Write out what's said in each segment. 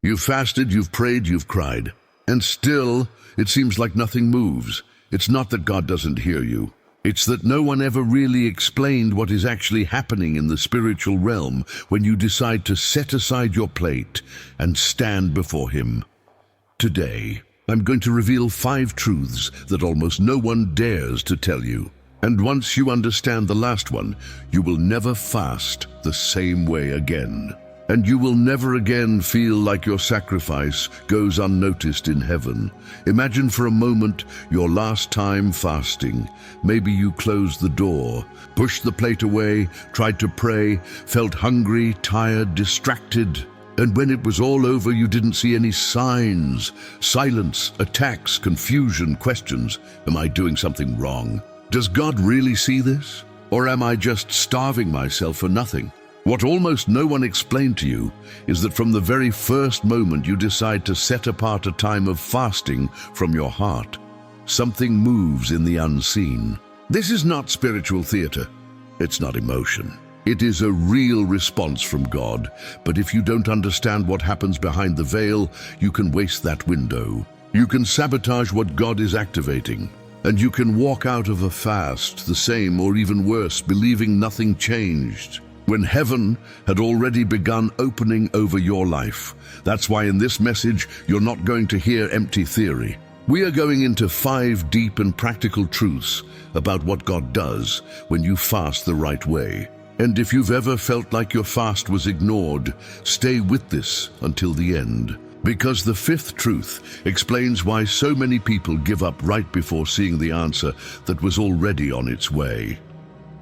You've fasted, you've prayed, you've cried, and still it seems like nothing moves. It's not that God doesn't hear you. It's that no one ever really explained what is actually happening in the spiritual realm when you decide to set aside your plate and stand before Him. Today, I'm going to reveal 5 truths that almost no one dares to tell you. And once you understand the last one, you will never fast the same way again. And you will never again feel like your sacrifice goes unnoticed in heaven. Imagine for a moment your last time fasting. Maybe you closed the door, pushed the plate away, tried to pray, felt hungry, tired, distracted. And when it was all over, you didn't see any signs. Silence, attacks, confusion, questions. Am I doing something wrong? Does God really see this? Or am I just starving myself for nothing? What almost no one explained to you is that from the very first moment you decide to set apart a time of fasting from your heart, something moves in the unseen. This is not spiritual theater. It's not emotion. It is a real response from God. But if you don't understand what happens behind the veil, you can waste that window. You can sabotage what God is activating. And you can walk out of a fast the same or even worse, believing nothing changed, when heaven had already begun opening over your life. That's why in this message, you're not going to hear empty theory. We are going into 5 deep and practical truths about what God does when you fast the right way. And if you've ever felt like your fast was ignored, stay with this until the end. Because the 5th truth explains why so many people give up right before seeing the answer that was already on its way.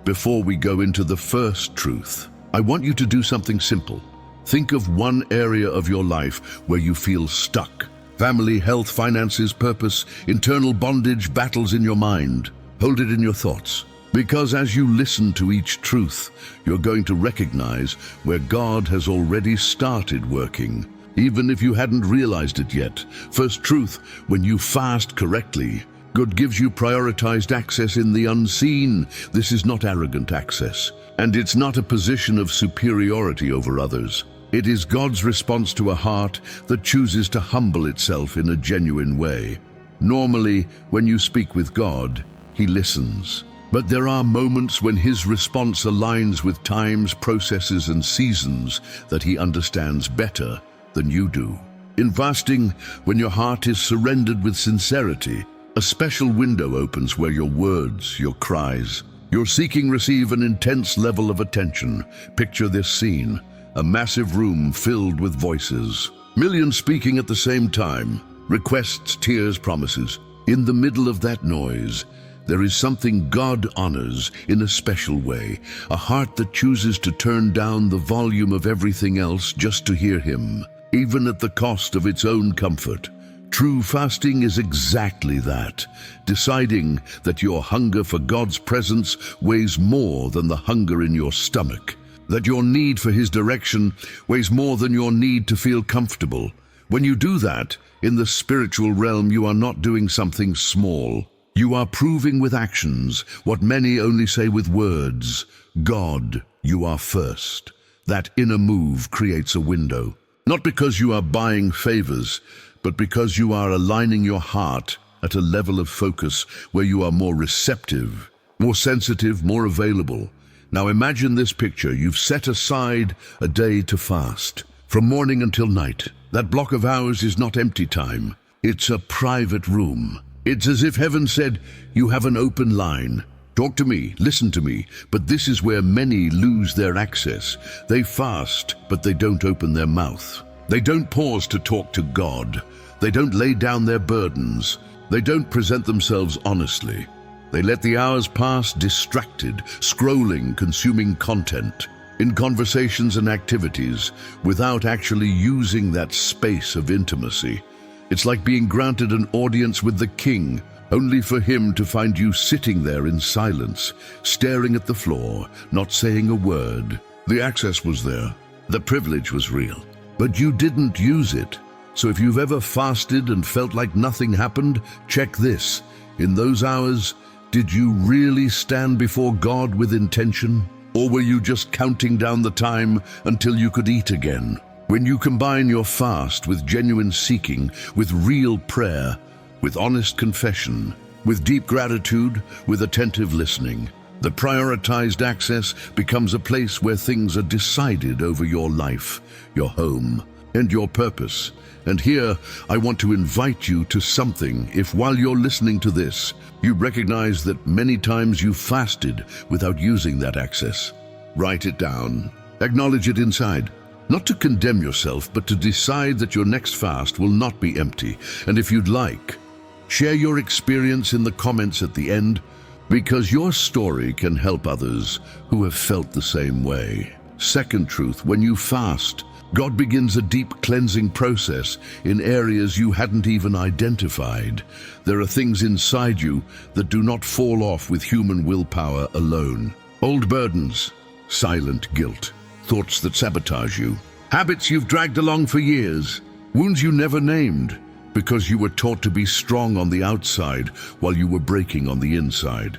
Before we go into the first truth, I want you to do something simple. Think of one area of your life where you feel stuck. Family, health, finances, purpose, internal bondage, battles in your mind. Hold it in your thoughts. Because as you listen to each truth, you're going to recognize where God has already started working, even if you hadn't realized it yet. First truth, when you fast correctly, God gives you prioritized access in the unseen. This is not arrogant access, and it's not a position of superiority over others. It is God's response to a heart that chooses to humble itself in a genuine way. Normally, when you speak with God, He listens. But there are moments when His response aligns with times, processes, and seasons that He understands better than you do. In fasting, when your heart is surrendered with sincerity, a special window opens where your words, your cries, your seeking receive an intense level of attention. Picture this scene, a massive room filled with voices, millions speaking at the same time, requests, tears, promises. In the middle of that noise, there is something God honors in a special way, a heart that chooses to turn down the volume of everything else just to hear Him, even at the cost of its own comfort. True fasting is exactly that, deciding that your hunger for God's presence weighs more than the hunger in your stomach, that your need for His direction weighs more than your need to feel comfortable. When you do that, in the spiritual realm, you are not doing something small. You are proving with actions what many only say with words. God, you are first. That inner move creates a window. Not because you are buying favors, but because you are aligning your heart at a level of focus where you are more receptive, more sensitive, more available. Now imagine this picture. You've set aside a day to fast, from morning until night. That block of hours is not empty time. It's a private room. It's as if heaven said, you have an open line. Talk to me, listen to me. But this is where many lose their access. They fast, but they don't open their mouth. They don't pause to talk to God. They don't lay down their burdens. They don't present themselves honestly. They let the hours pass distracted, scrolling, consuming content, in conversations and activities, without actually using that space of intimacy. It's like being granted an audience with the King, only for Him to find you sitting there in silence, staring at the floor, not saying a word. The access was there. The privilege was real. But you didn't use it. So if you've ever fasted and felt like nothing happened, check this. In those hours, did you really stand before God with intention? Or were you just counting down the time until you could eat again? When you combine your fast with genuine seeking, with real prayer, with honest confession, with deep gratitude, with attentive listening, the prioritized access becomes a place where things are decided over your life, your home, and your purpose. And here, I want to invite you to something. If while you're listening to this, you recognize that many times you fasted without using that access, write it down. Acknowledge it inside. Not to condemn yourself, but to decide that your next fast will not be empty. And if you'd like, share your experience in the comments at the end, because your story can help others who have felt the same way. Second truth, when you fast, God begins a deep cleansing process in areas you hadn't even identified. There are things inside you that do not fall off with human willpower alone. Old burdens, silent guilt, thoughts that sabotage you, habits you've dragged along for years, wounds you never named because you were taught to be strong on the outside while you were breaking on the inside.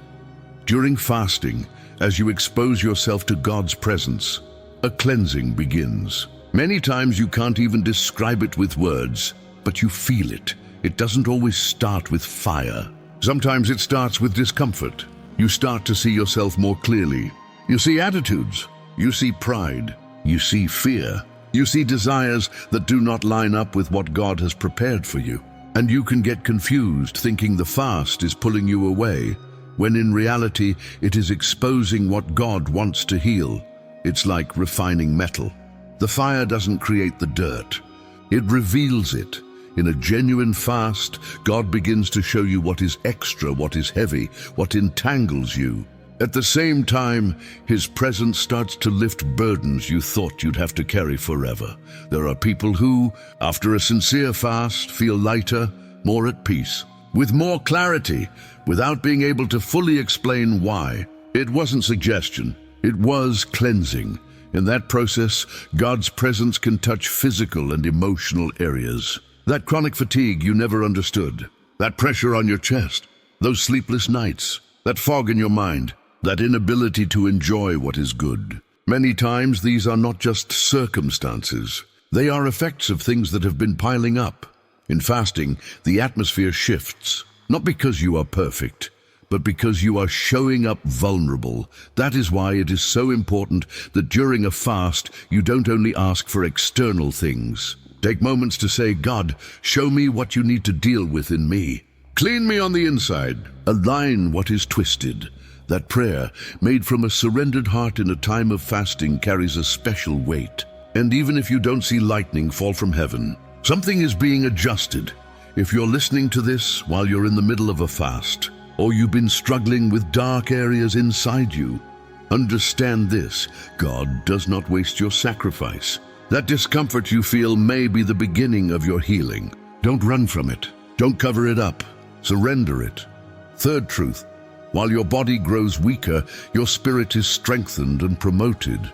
During fasting, as you expose yourself to God's presence, a cleansing begins. Many times you can't even describe it with words, but you feel it. It doesn't always start with fire. Sometimes it starts with discomfort. You start to see yourself more clearly. You see attitudes. You see pride. You see fear. You see desires that do not line up with what God has prepared for you. And you can get confused, thinking the fast is pulling you away, when in reality it is exposing what God wants to heal. It's like refining metal. The fire doesn't create the dirt. It reveals it. In a genuine fast, God begins to show you what is extra, what is heavy, what entangles you. At the same time, His presence starts to lift burdens you thought you'd have to carry forever. There are people who, after a sincere fast, feel lighter, more at peace, with more clarity, without being able to fully explain why. It wasn't suggestion, it was cleansing. In that process, God's presence can touch physical and emotional areas. That chronic fatigue you never understood, that pressure on your chest, those sleepless nights, that fog in your mind, that inability to enjoy what is good. Many times these are not just circumstances. They are effects of things that have been piling up. In fasting, the atmosphere shifts, not because you are perfect, but because you are showing up vulnerable. That is why it is so important that during a fast, you don't only ask for external things. Take moments to say, God, show me what you need to deal with in me. Clean me on the inside. Align what is twisted. That prayer, made from a surrendered heart in a time of fasting, carries a special weight. And even if you don't see lightning fall from heaven, something is being adjusted. If you're listening to this while you're in the middle of a fast, or you've been struggling with dark areas inside you, understand this: God does not waste your sacrifice. That discomfort you feel may be the beginning of your healing. Don't run from it. Don't cover it up. Surrender it. Third truth: while your body grows weaker, your spirit is strengthened and promoted.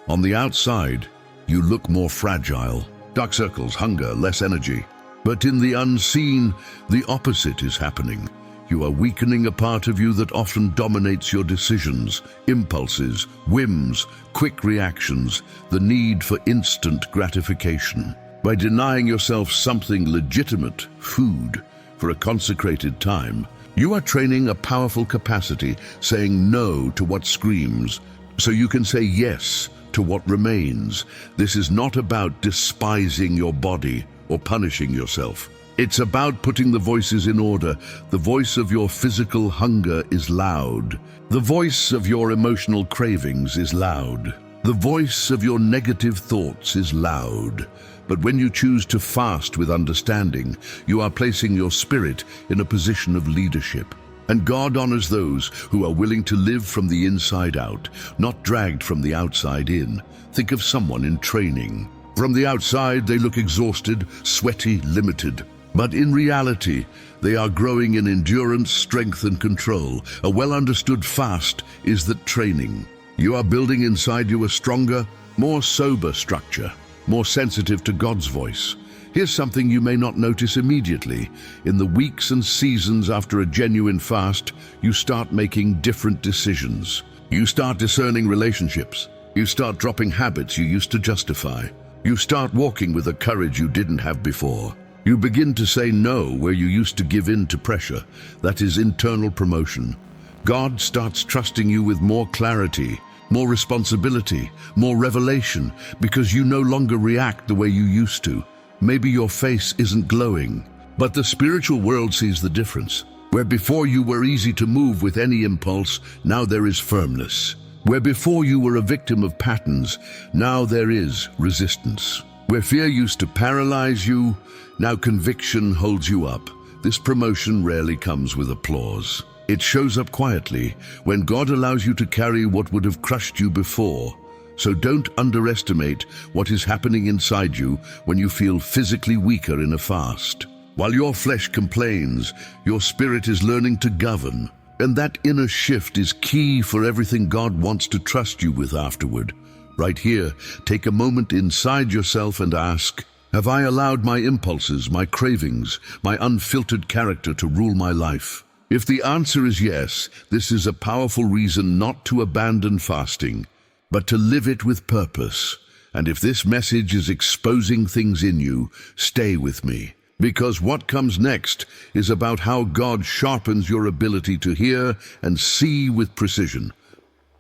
On the outside, you look more fragile. Dark circles, hunger, less energy. But in the unseen, the opposite is happening. You are weakening a part of you that often dominates your decisions, impulses, whims, quick reactions, the need for instant gratification. By denying yourself something legitimate, food, for a consecrated time, you are training a powerful capacity, saying no to what screams, so you can say yes to what remains. This is not about despising your body or punishing yourself. It's about putting the voices in order. The voice of your physical hunger is loud. The voice of your emotional cravings is loud. The voice of your negative thoughts is loud. But when you choose to fast with understanding, you are placing your spirit in a position of leadership. And God honors those who are willing to live from the inside out, not dragged from the outside in. Think of someone in training. From the outside, they look exhausted, sweaty, limited. But in reality, they are growing in endurance, strength, and control. A well-understood fast is that training. You are building inside you a stronger, more sober structure, more sensitive to God's voice. Here's something you may not notice immediately. In the weeks and seasons after a genuine fast, you start making different decisions. You start discerning relationships. You start dropping habits you used to justify. You start walking with a courage you didn't have before. You begin to say no where you used to give in to pressure. That is internal promotion. God starts trusting you with more clarity, more responsibility, more revelation, because you no longer react the way you used to. Maybe your face isn't glowing, but the spiritual world sees the difference. Where before you were easy to move with any impulse, now there is firmness. Where before you were a victim of patterns, now there is resistance. Where fear used to paralyze you, now conviction holds you up. This promotion rarely comes with applause. It shows up quietly when God allows you to carry what would have crushed you before. So don't underestimate what is happening inside you when you feel physically weaker in a fast. While your flesh complains, your spirit is learning to govern. And that inner shift is key for everything God wants to trust you with afterward. Right here, take a moment inside yourself and ask, have I allowed my impulses, my cravings, my unfiltered character to rule my life? If the answer is yes, this is a powerful reason not to abandon fasting, but to live it with purpose. And if this message is exposing things in you, stay with me. Because what comes next is about how God sharpens your ability to hear and see with precision.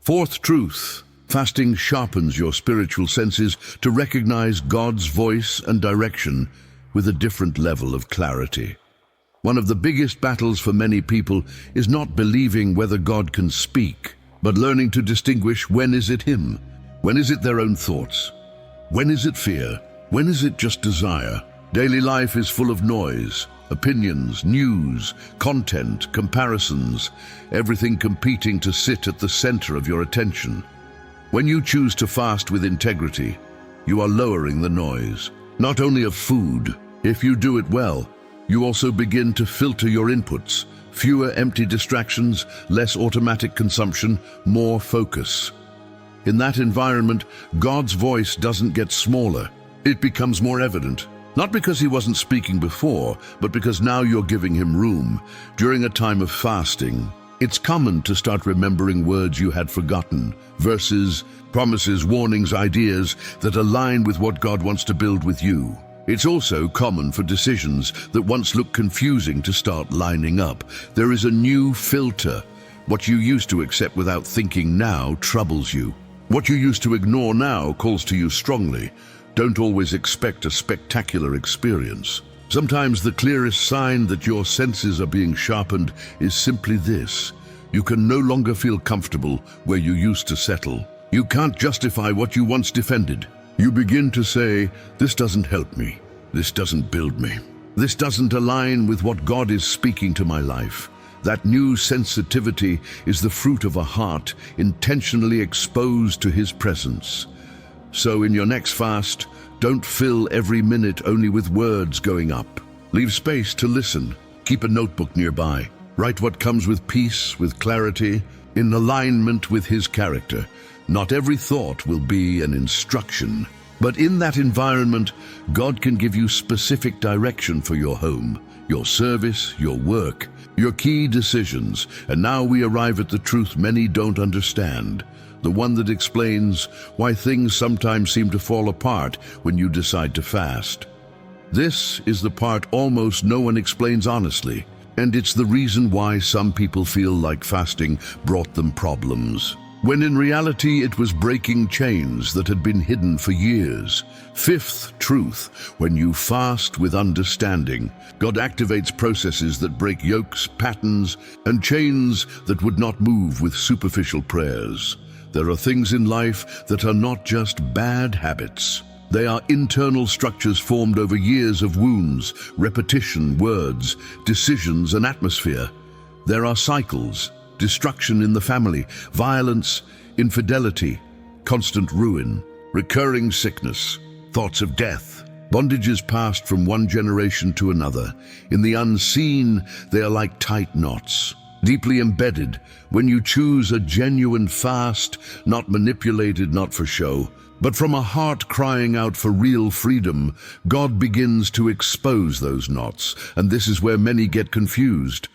Fourth truth, fasting sharpens your spiritual senses to recognize God's voice and direction with a different level of clarity. One of the biggest battles for many people is not believing whether God can speak, but learning to distinguish when is it Him, when is it their own thoughts, when is it fear, when is it just desire. Daily life is full of noise, opinions, news, content, comparisons, everything competing to sit at the center of your attention. When you choose to fast with integrity, you are lowering the noise, not only of food. If you do it well, you also begin to filter your inputs. Fewer empty distractions, less automatic consumption, more focus. In that environment, God's voice doesn't get smaller. It becomes more evident. Not because He wasn't speaking before, but because now you're giving Him room. During a time of fasting, it's common to start remembering words you had forgotten, verses, promises, warnings, ideas that align with what God wants to build with you. It's also common for decisions that once looked confusing to start lining up. There is a new filter. What you used to accept without thinking now troubles you. What you used to ignore now calls to you strongly. Don't always expect a spectacular experience. Sometimes the clearest sign that your senses are being sharpened is simply this. You can no longer feel comfortable where you used to settle. You can't justify what you once defended. You begin to say, this doesn't help me. This doesn't build me. This doesn't align with what God is speaking to my life. That new sensitivity is the fruit of a heart intentionally exposed to His presence. So in your next fast, don't fill every minute only with words going up. Leave space to listen. Keep a notebook nearby. Write what comes with peace, with clarity, in alignment with His character. Not every thought will be an instruction, but in that environment, God can give you specific direction for your home, your service, your work, your key decisions. And now we arrive at the truth many don't understand. The one that explains why things sometimes seem to fall apart when you decide to fast. This is the part almost no one explains honestly, and it's the reason why some people feel like fasting brought them problems, when in reality it was breaking chains that had been hidden for years. Fifth truth, when you fast with understanding, God activates processes that break yokes, patterns, and chains that would not move with superficial prayers. There are things in life that are not just bad habits. They are internal structures formed over years of wounds, repetition, words, decisions, and atmosphere. There are cycles, destruction in the family, violence, infidelity, constant ruin, recurring sickness, thoughts of death, bondages passed from one generation to another. In the unseen, they are like tight knots, deeply embedded. When you choose a genuine fast, not manipulated, not for show, but from a heart crying out for real freedom, God begins to expose those knots, and this is where many get confused.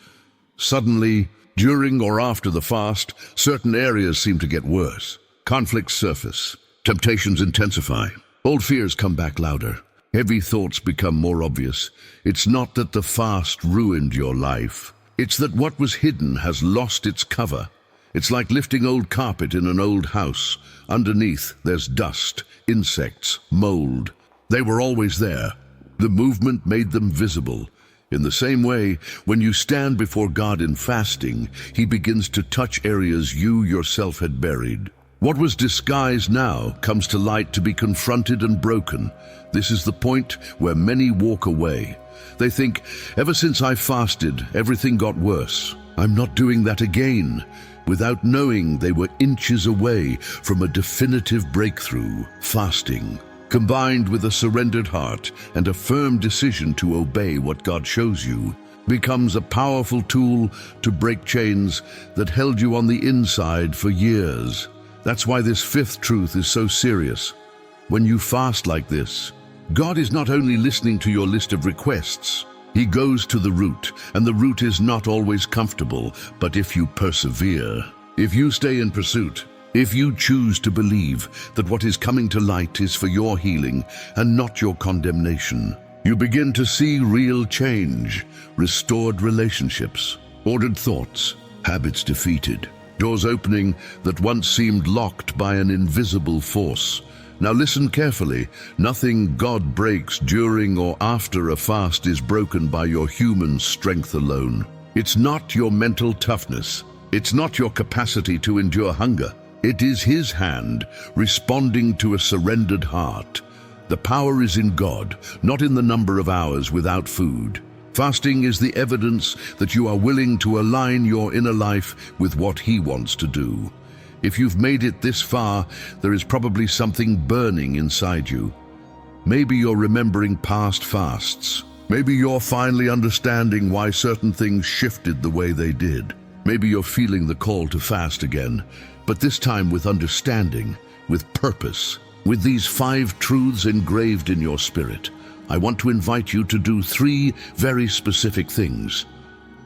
Suddenly, during or after the fast, certain areas seem to get worse. Conflicts surface, temptations intensify, Old fears come back louder. Heavy thoughts become more obvious. It's not that the fast ruined your life. It's that what was hidden has lost its cover. It's like lifting old carpet in an old house. Underneath, there's dust, insects, mold. They were always there. The movement made them visible. In the same way, when you stand before God in fasting, He begins to touch areas you yourself had buried. What was disguised now comes to light to be confronted and broken. This is the point where many walk away. They think, ever since I fasted, everything got worse. I'm not doing that again. Without knowing, they were inches away from a definitive breakthrough. Fasting, combined with a surrendered heart and a firm decision to obey what God shows you, becomes a powerful tool to break chains that held you on the inside for years. That's why this fifth truth is so serious. When you fast like this, God is not only listening to your list of requests, He goes to the root, and the root is not always comfortable, but if you persevere, if you stay in pursuit, if you choose to believe that what is coming to light is for your healing and not your condemnation, you begin to see real change, restored relationships, ordered thoughts, habits defeated, doors opening that once seemed locked by an invisible force. Now listen carefully. Nothing God breaks during or after a fast is broken by your human strength alone. It's not your mental toughness. It's not your capacity to endure hunger. It is His hand responding to a surrendered heart. The power is in God, not in the number of hours without food. Fasting is the evidence that you are willing to align your inner life with what He wants to do. If you've made it this far, there is probably something burning inside you. Maybe you're remembering past fasts. Maybe you're finally understanding why certain things shifted the way they did. Maybe you're feeling the call to fast again, but this time with understanding, with purpose, with these 5 truths engraved in your spirit. I want to invite you to do 3 very specific things.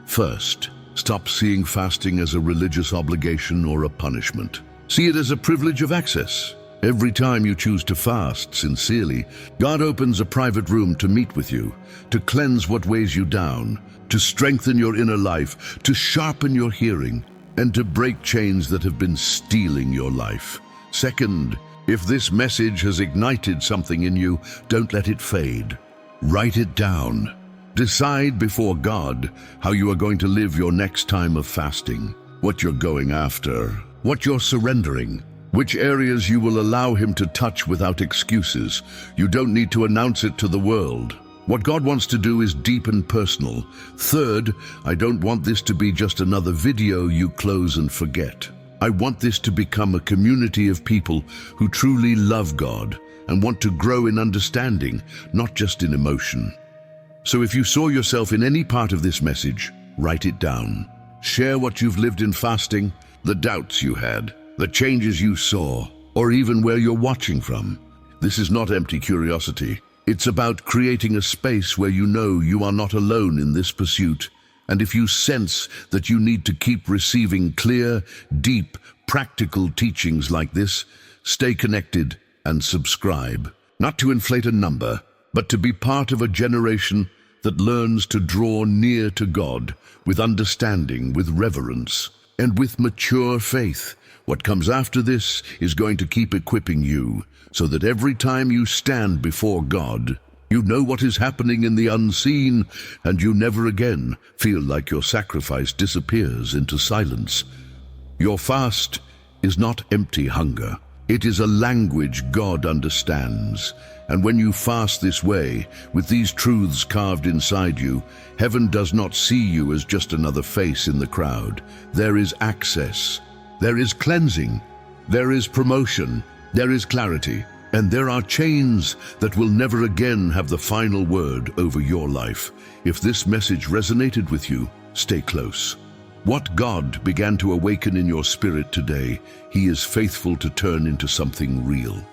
First, stop seeing fasting as a religious obligation or a punishment. See it as a privilege of access. Every time you choose to fast sincerely, God opens a private room to meet with you, to cleanse what weighs you down, to strengthen your inner life, to sharpen your hearing, and to break chains that have been stealing your life. Second, if this message has ignited something in you, don't let it fade. Write it down. Decide before God how you are going to live your next time of fasting, what you're going after, what you're surrendering, which areas you will allow Him to touch without excuses. You don't need to announce it to the world. What God wants to do is deep and personal. Third, I don't want this to be just another video you close and forget. I want this to become a community of people who truly love God and want to grow in understanding, not just in emotion. So if you saw yourself in any part of this message, write it down. Share what you've lived in fasting, the doubts you had, the changes you saw, or even where you're watching from. This is not empty curiosity. It's about creating a space where you know you are not alone in this pursuit. And if you sense that you need to keep receiving clear, deep, practical teachings like this, stay connected and subscribe. Not to inflate a number, but to be part of a generation that learns to draw near to God with understanding, with reverence, and with mature faith. What comes after this is going to keep equipping you so that every time you stand before God, you know what is happening in the unseen, and you never again feel like your sacrifice disappears into silence. Your fast is not empty hunger. It is a language God understands. And when you fast this way, with these truths carved inside you, heaven does not see you as just another face in the crowd. There is access. There is cleansing. There is promotion. There is clarity. And there are chains that will never again have the final word over your life. If this message resonated with you, stay close. What God began to awaken in your spirit today, He is faithful to turn into something real.